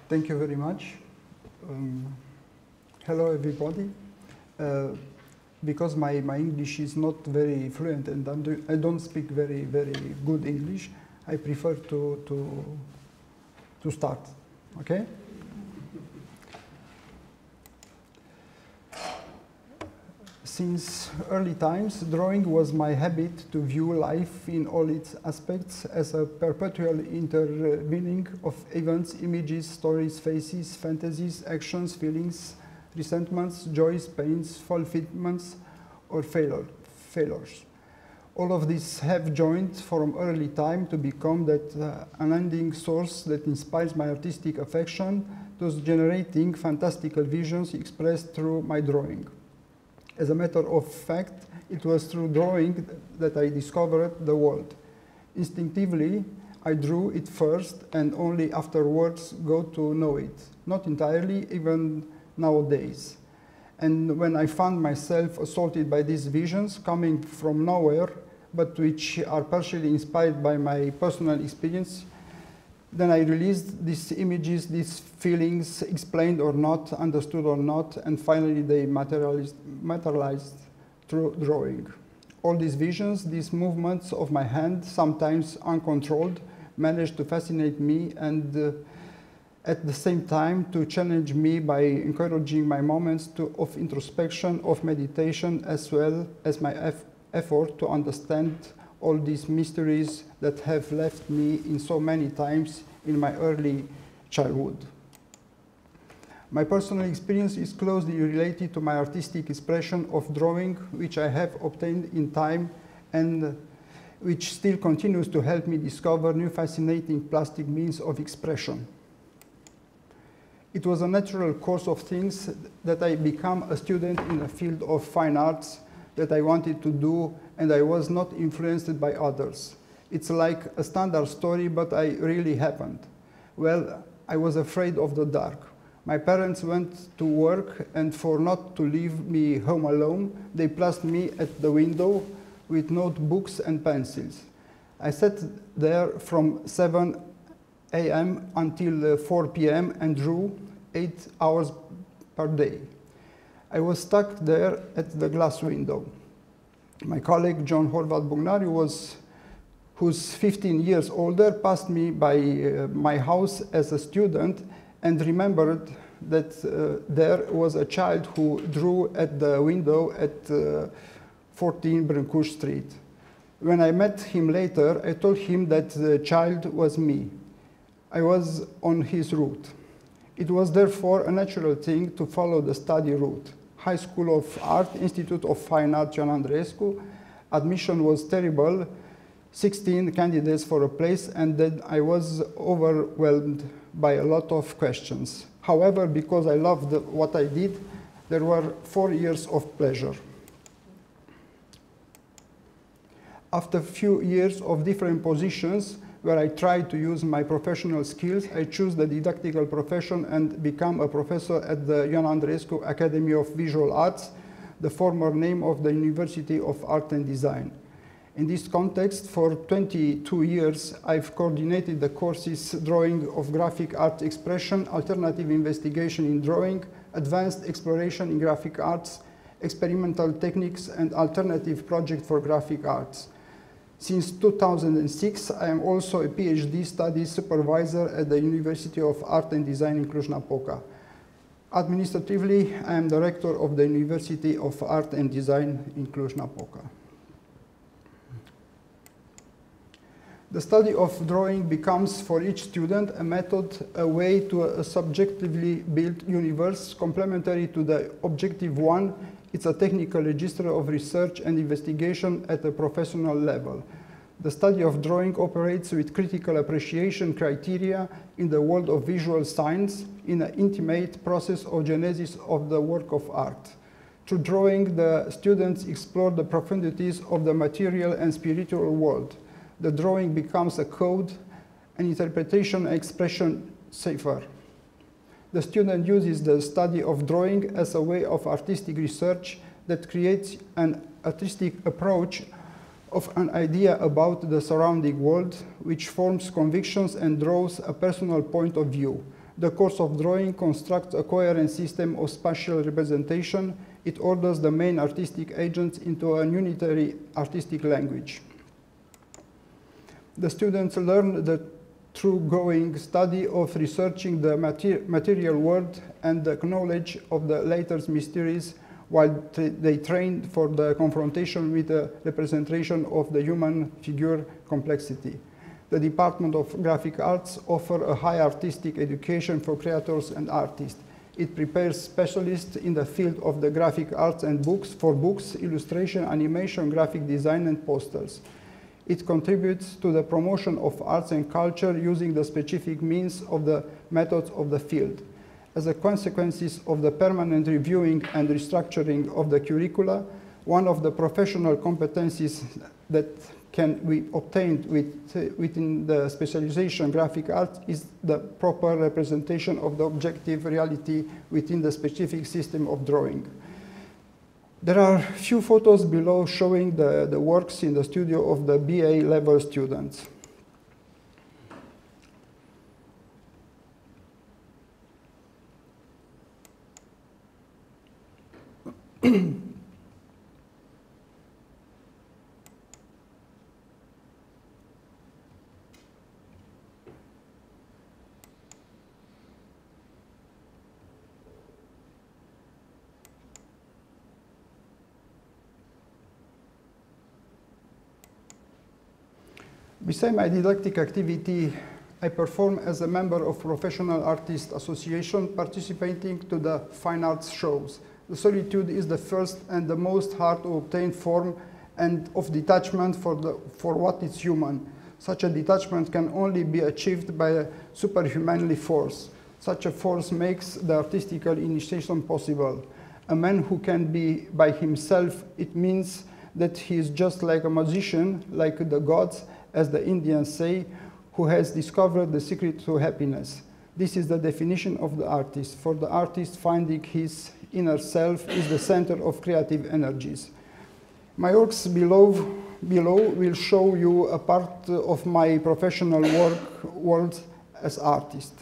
Thank you very much. Hello, everybody. Because my English is not very fluent and I don't speak very good English, I prefer to start. Okay? Since early times, drawing was my habit to view life in all its aspects as a perpetual intervening of events, images, stories, faces, fantasies, actions, feelings, resentments, joys, pains, fulfillments, or failures. All of these have joined from early time to become that unending source that inspires my artistic affection, thus generating fantastical visions expressed through my drawing. As a matter of fact, it was through drawing that I discovered the world. Instinctively, I drew it first and only afterwards got to know it. Not entirely, even nowadays. And when I found myself assaulted by these visions coming from nowhere, but which are partially inspired by my personal experience, then I released these images, these feelings, explained or not, understood or not, and finally they materialized through drawing. All these visions, these movements of my hand, sometimes uncontrolled, managed to fascinate me and at the same time to challenge me by encouraging my moments of introspection, of meditation, as well as my effort to understand all these mysteries that have left me in so many times in my early childhood. My personal experience is closely related to my artistic expression of drawing, which I have obtained in time and which still continues to help me discover new fascinating plastic means of expression. It was a natural course of things that I became a student in the field of fine arts that I wanted to do, and I was not influenced by others. It's like a standard story, but I really happened. Well, I was afraid of the dark. My parents went to work, and for not to leave me home alone, they placed me at the window with notebooks and pencils. I sat there from 7 a.m. until 4 p.m. and drew 8 hours per day. I was stuck there at the glass window. My colleague, John Horvat Bugnari, who's 15 years older, passed me by my house as a student and remembered that there was a child who drew at the window at 14 Brâncuș Street. When I met him later, I told him that the child was me. I was on his route. It was therefore a natural thing to follow the study route. High School of Art, Institute of Fine Art, Ioan Andreescu. Admission was terrible, 16 candidates for a place, and then I was overwhelmed by a lot of questions. However, because I loved what I did, there were 4 years of pleasure. After a few years of different positions, where I tried to use my professional skills, I chose the didactical profession and became a professor at the Ioan Andreescu Academy of Visual Arts, the former name of the University of Art and Design. In this context, for 22 years, I've coordinated the courses Drawing of Graphic Art Expression, Alternative Investigation in Drawing, Advanced Exploration in Graphic Arts, Experimental Techniques, and Alternative Project for Graphic Arts. Since 2006, I am also a PhD studies supervisor at the University of Art and Design in Cluj-Napoca. Administratively, I am director of the University of Art and Design in Cluj-Napoca. The study of drawing becomes for each student a method, a way to a subjectively built universe, complementary to the objective one. It's a technical register of research and investigation at a professional level. The study of drawing operates with critical appreciation criteria in the world of visual science in an intimate process of genesis of the work of art. Through drawing, the students explore the profundities of the material and spiritual world. The drawing becomes a code, an interpretation and expression cipher. The student uses the study of drawing as a way of artistic research that creates an artistic approach of an idea about the surrounding world, which forms convictions and draws a personal point of view. The course of drawing constructs a coherent system of spatial representation. It orders the main artistic agents into a unitary artistic language. The students learn the thorough study of researching the material world and the knowledge of the latter's mysteries, while they train for the confrontation with the representation of the human figure complexity. The Department of Graphic Arts offers a high artistic education for creators and artists. It prepares specialists in the field of the graphic arts and for books, illustration, animation, graphic design, and posters. It contributes to the promotion of arts and culture using the specific means of the methods of the field. As a consequence of the permanent reviewing and restructuring of the curricula, one of the professional competencies that can be obtained within the specialization graphic arts is the proper representation of the objective reality within the specific system of drawing. There are few photos below showing the works in the studio of the BA level students. Beside my didactic activity, I perform as a member of Professional Artists Association participating to the fine arts shows. The solitude is the first and the most hard to obtain form and of detachment for what is human. Such a detachment can only be achieved by a superhumanly force. Such a force makes the artistical initiation possible. A man who can be by himself, it means that he is just like a magician, like the gods, as the Indians say, who has discovered the secret to happiness. This is the definition of the artist. For the artist, finding his inner self is the center of creative energies. My works below will show you a part of my professional world as artist.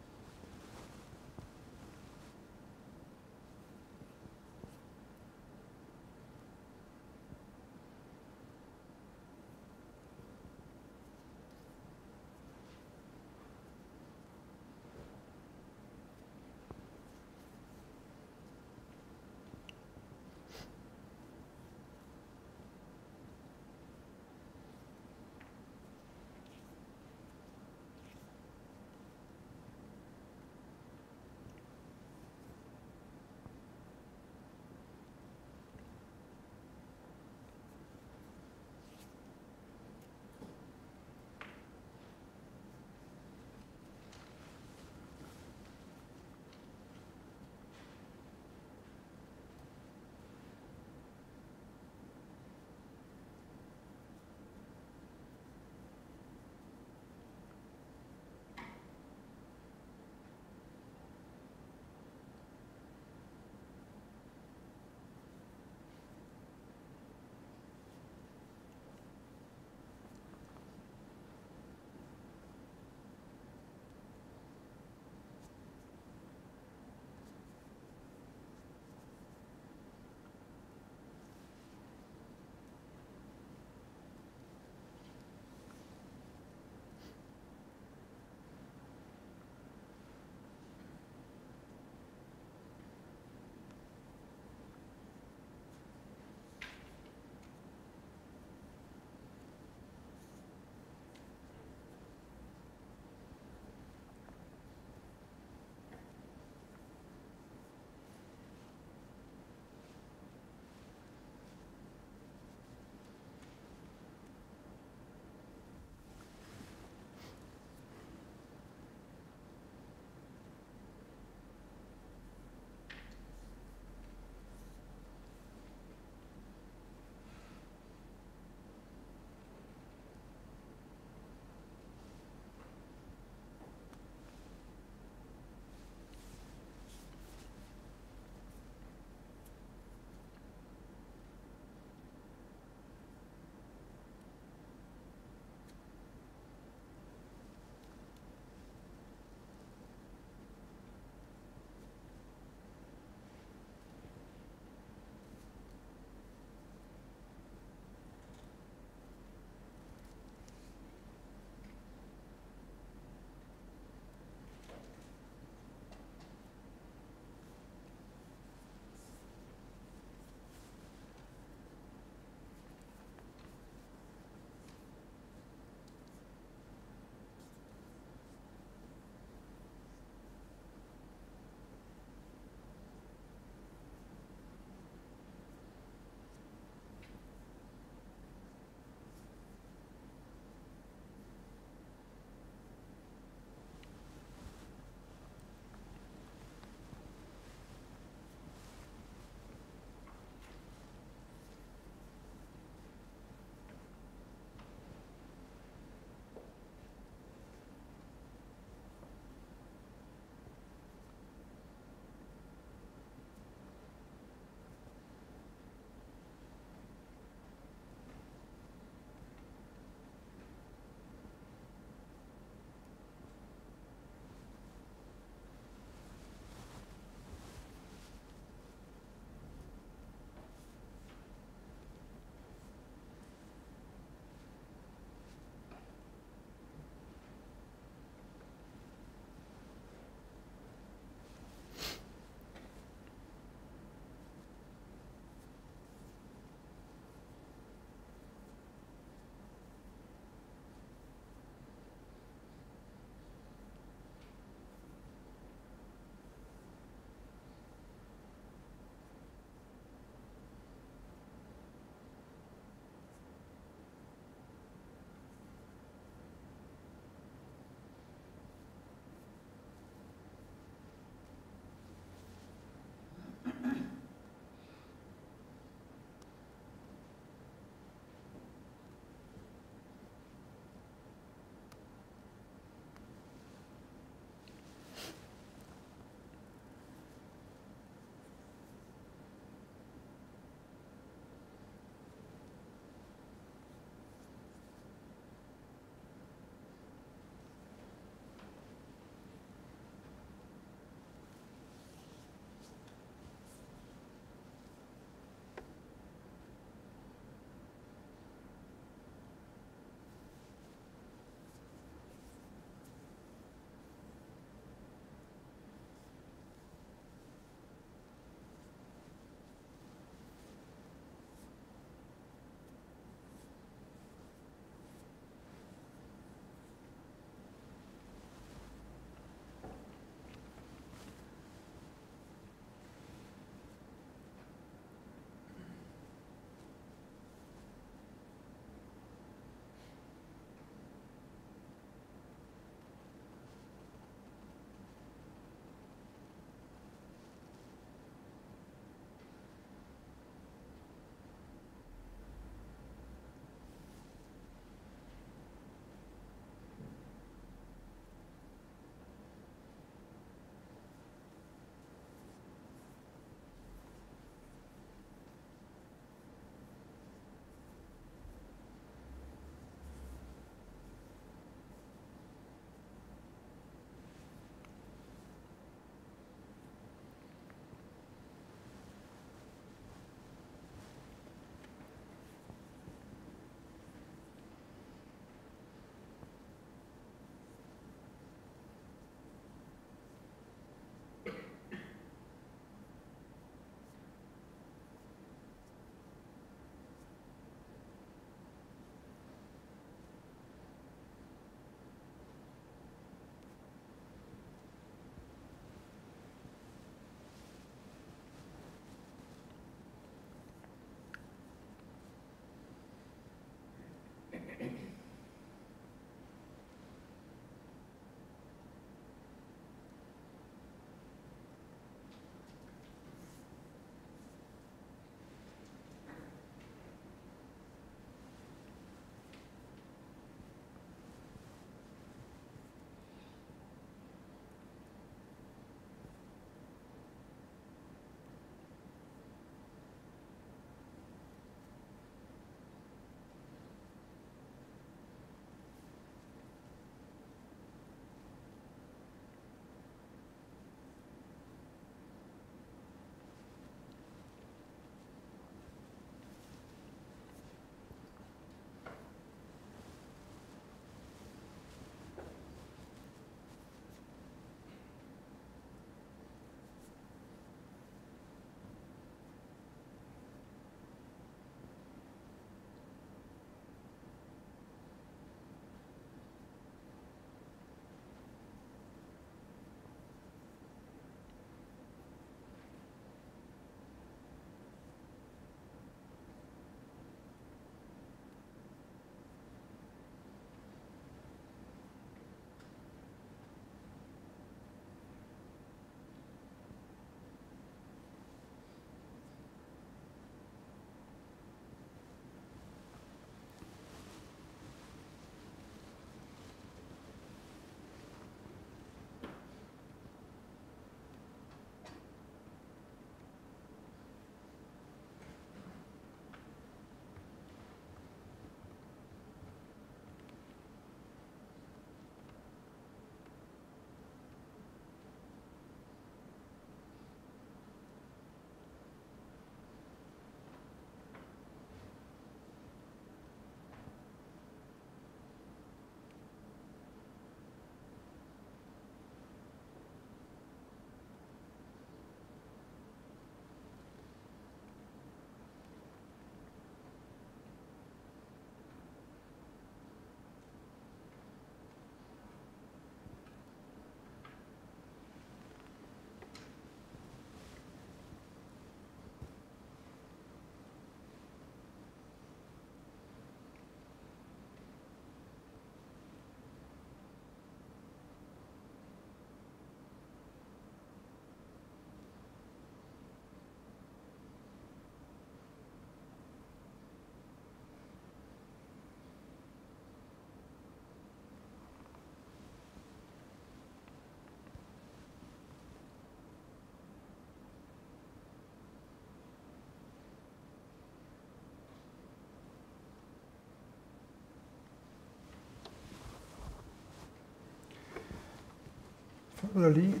Particularly,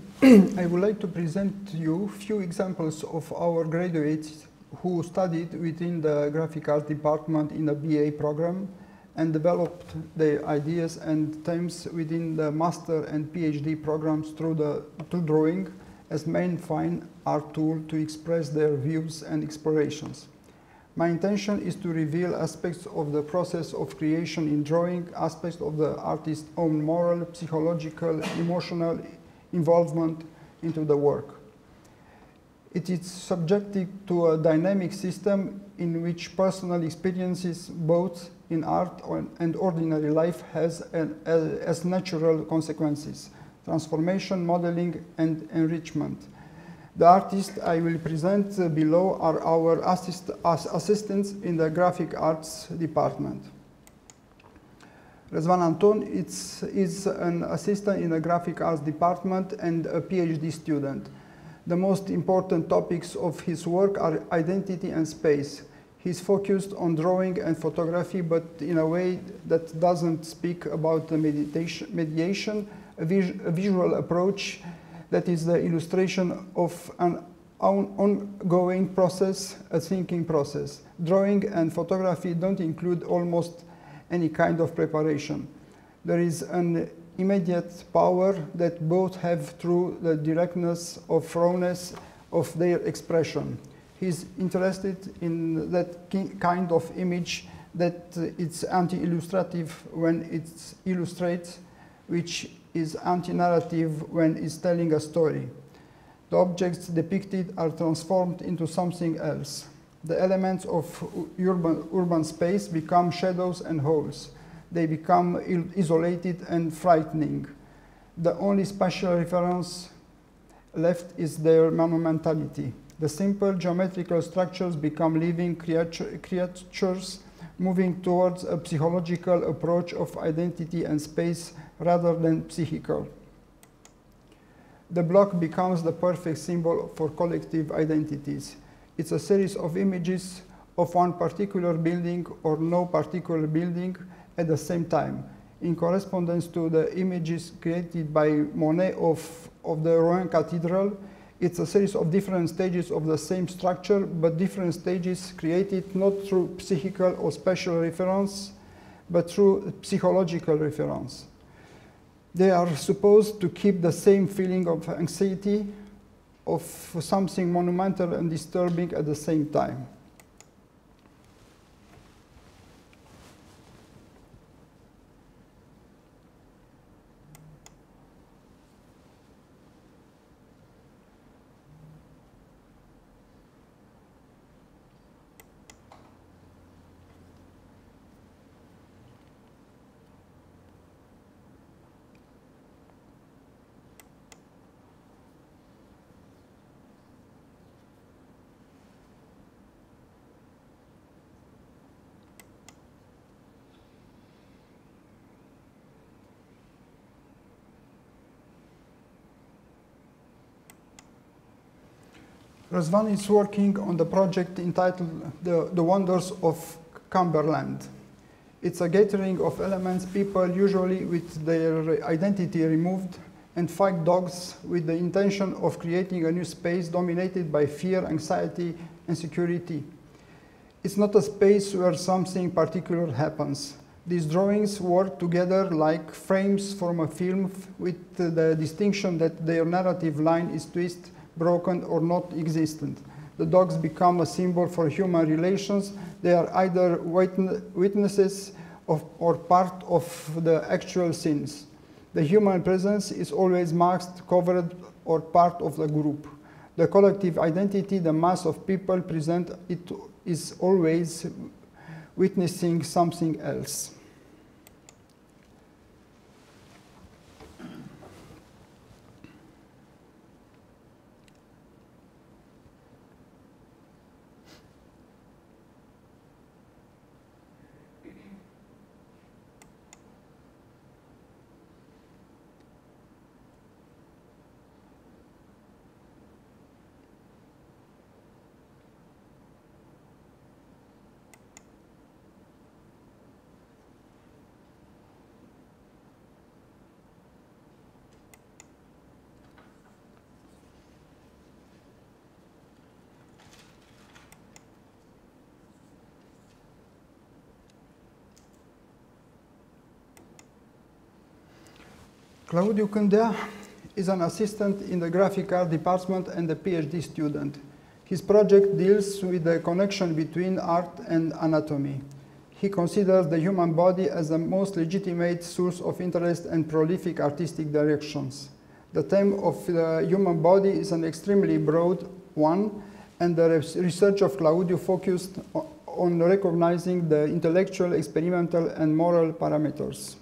I would like to present to you few examples of our graduates who studied within the graphic arts department in the BA program and developed their ideas and themes within the master and PhD programs through drawing as main fine art tool to express their views and explorations. My intention is to reveal aspects of the process of creation in drawing, aspects of the artist's own moral, psychological, emotional involvement into the work. It is subjected to a dynamic system in which personal experiences, both in art and ordinary life, has as natural consequences: transformation, modeling, and enrichment. The artists I will present below are our assistants in the graphic arts department. Răzvan Anton is an assistant in the graphic arts department and a PhD student. The most important topics of his work are identity and space. He's focused on drawing and photography, but in a way that doesn't speak about the mediation, a visual approach that is the illustration of an ongoing process, a thinking process. Drawing and photography don't include almost any kind of preparation. There is an immediate power that both have through the directness or rawness of their expression. He's interested in that kind of image that it's anti-illustrative when it illustrates, which is anti-narrative when it's telling a story. The objects depicted are transformed into something else. The elements of urban space become shadows and holes. They become isolated and frightening. The only spatial reference left is their monumentality. The simple geometrical structures become living creatures moving towards a psychological approach of identity and space rather than psychical. The block becomes the perfect symbol for collective identities. It's a series of images of one particular building or no particular building at the same time, in correspondence to the images created by Monet of the Rouen Cathedral. It's a series of different stages of the same structure, but different stages created not through psychical or spatial reference, but through psychological reference. They are supposed to keep the same feeling of anxiety, of something monumental and disturbing at the same time. Răzvan is working on the project entitled The Wonders of Cumberland. It's a gathering of elements, people usually with their identity removed, and 5 dogs with the intention of creating a new space dominated by fear, anxiety, and security. It's not a space where something particular happens. These drawings work together like frames from a film with the distinction that their narrative line is twisted, broken, or not existent. The dogs become a symbol for human relations. They are either witnesses or part of the actual scenes. The human presence is always masked, covered, or part of the group. The collective identity, the mass of people present, it is always witnessing something else. Claudiu Cândea is an assistant in the graphic art department and a PhD student. His project deals with the connection between art and anatomy. He considers the human body as the most legitimate source of interest and prolific artistic directions. The theme of the human body is an extremely broad one, and the research of Claudiu focused on recognizing the intellectual, experimental, and moral parameters.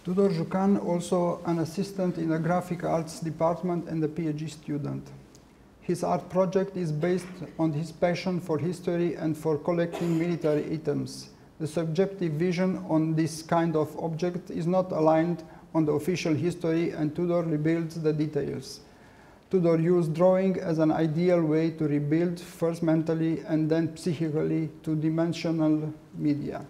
Tudor Jucan, also an assistant in the graphic arts department and a PhD student. His art project is based on his passion for history and for collecting military items. The subjective vision on this kind of object is not aligned on the official history, and Tudor rebuilds the details. Tudor used drawing as an ideal way to rebuild, first mentally and then psychically, two-dimensional media.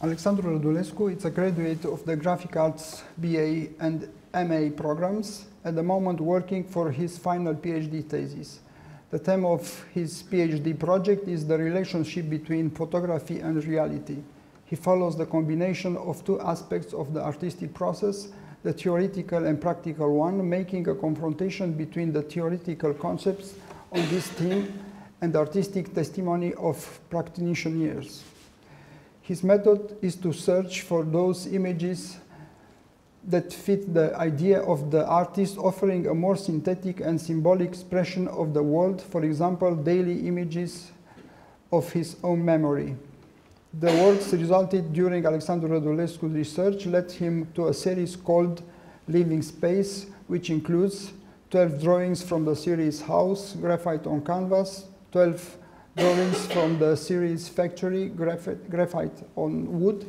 Alexandru Rădulescu is a graduate of the Graphic Arts BA and MA programs, at the moment working for his final PhD thesis. The theme of his PhD project is the relationship between photography and reality. He follows the combination of two aspects of the artistic process, the theoretical and practical one, making a confrontation between the theoretical concepts on this theme and the artistic testimony of practitioners. His method is to search for those images that fit the idea of the artist, offering a more synthetic and symbolic expression of the world, for example, daily images of his own memory. The works resulted during Alexandru Rădulescu's research led him to a series called Living Space, which includes 12 drawings from the series House, graphite on canvas, 12 drawings from the series Factory, graphite on wood,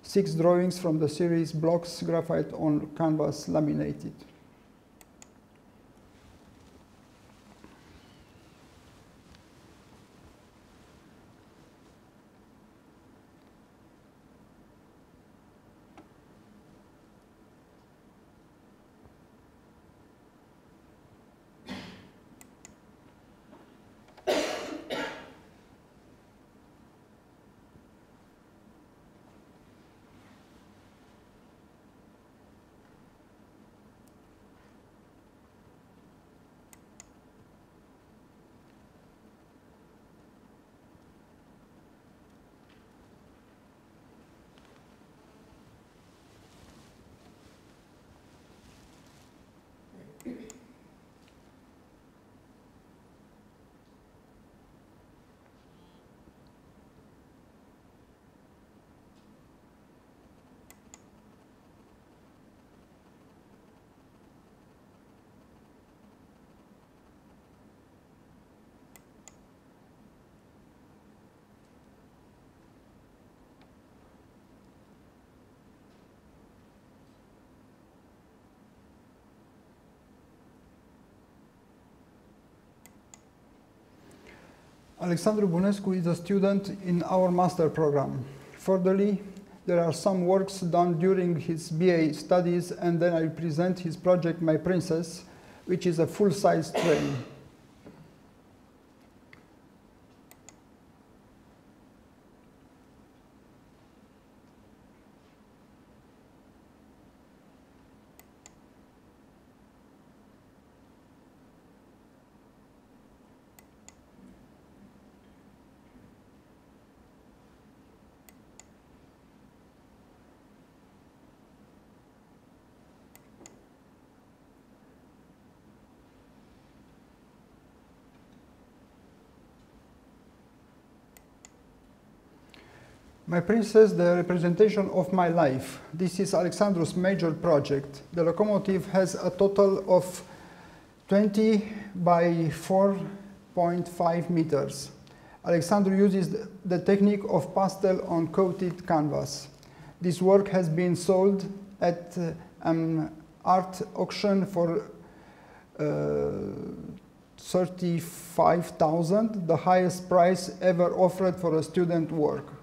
6 drawings from the series Blocks, graphite on canvas laminated. Alexandru Bunescu is a student in our master program. Furtherly, there are some works done during his BA studies, and then I present his project, My Princess, which is a full-size train. My Princess, the representation of my life. This is Alexandru's major project. The locomotive has a total of 20 by 4.5 meters. Alexandru uses the technique of pastel on coated canvas. This work has been sold at an art auction for 35,000, the highest price ever offered for a student work.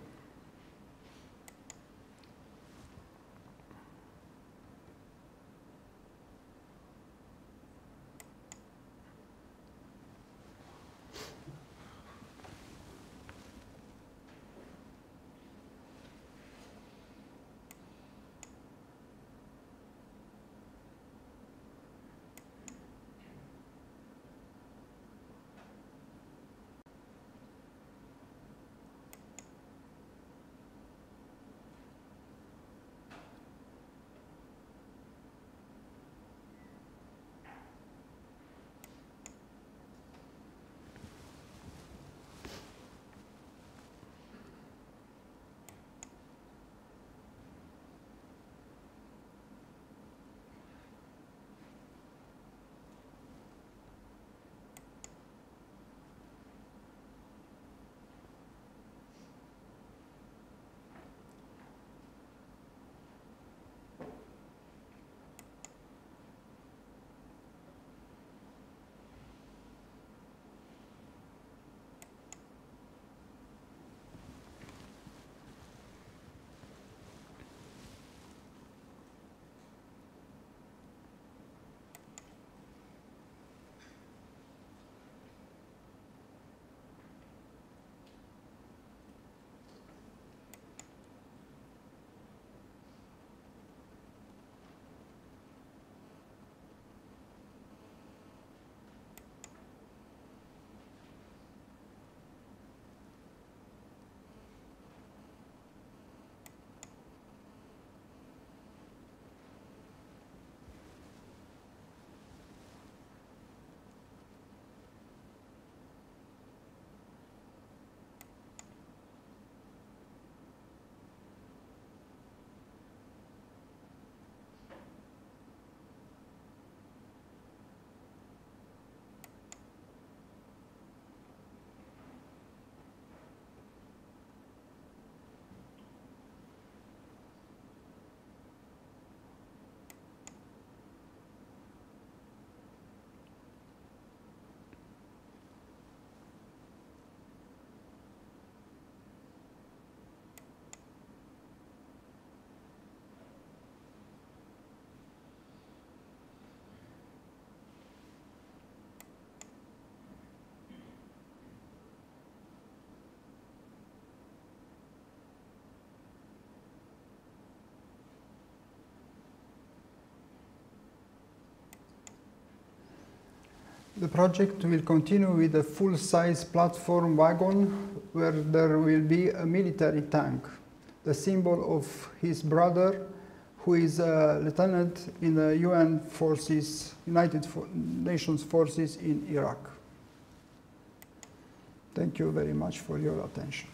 The project will continue with a full-size platform wagon where there will be a military tank, the symbol of his brother, who is a lieutenant in the UN forces, United Nations forces in Iraq. Thank you very much for your attention.